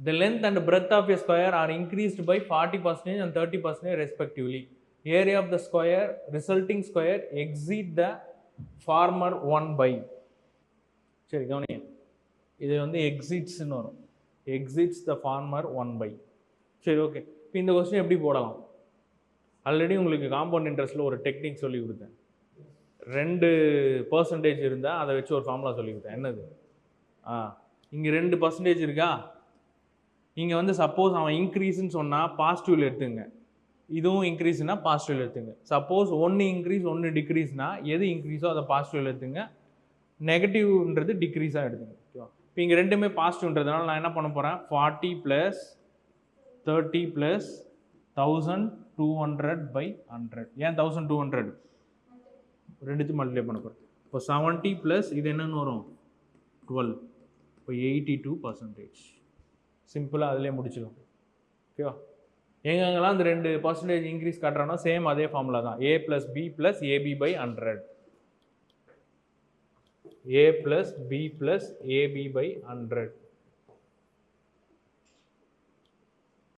The length and breadth of a square are increased by 40% and 30% respectively. Area of the square, resulting square, exceed the former 1 by. சரி கவனிங்க, இது வந்து எக்ஸிட்ஸ்னு வரும். Exits the former 1 by. சரி okay, இப்போ இந்த கொஸ்டின் எப்படி போடலாம்? ஆல்ரெடி உங்களுக்கு காம்பவுண்ட் இன்ட்ரெஸ்ட்டில் ஒரு டெக்னிக் சொல்லி கொடுத்தேன். 2% இருந்தால் அதை வச்சு ஒரு ஃபார்முலா சொல்லி கொடுத்தேன். என்னது? இங்கே 2% இருக்கா? இங்கே வந்து சப்போஸ் அவன் இன்க்ரீஸ்ன்னு சொன்னால் பாசிட்டிவில் எடுத்துங்க, இதுவும் இன்க்ரீஸ்னா பாசிட்டிவில் எடுத்துங்க. சப்போஸ் ஒன்று இன்க்ரீஸ் ஒன்று டிக்ரீஸ்னா எது இன்க்ரீஸோ அதை பாசிட்டிவில் எடுத்துங்க, நெகட்டிவ்ன்றது டிக்ரீஸாக எடுத்துங்க. ஓகேவா? இப்போ இங்கே ரெண்டுமே பாசிட்டிவ்ன்றதுனால நான் என்ன பண்ண போகிறேன், 40 + 30 + 1200 by 100. ஏன் 1200? ரெண்டுத்தையும் மல்டிப்ளை பண்ண போகிறேன். இப்போ 70 + இது என்னன்னு வரும், 12. இப்போ 82%. சிம்பிளாக அதிலே முடிச்சுக்கோங்க. ஓகேவா? எங்கெங்கெல்லாம் அந்த 2% இன்க்ரீஸ் காட்டுறானோ சேம் அதே ஃபார்முலா தான். a + b + ab by 100. a + b + ab by 100.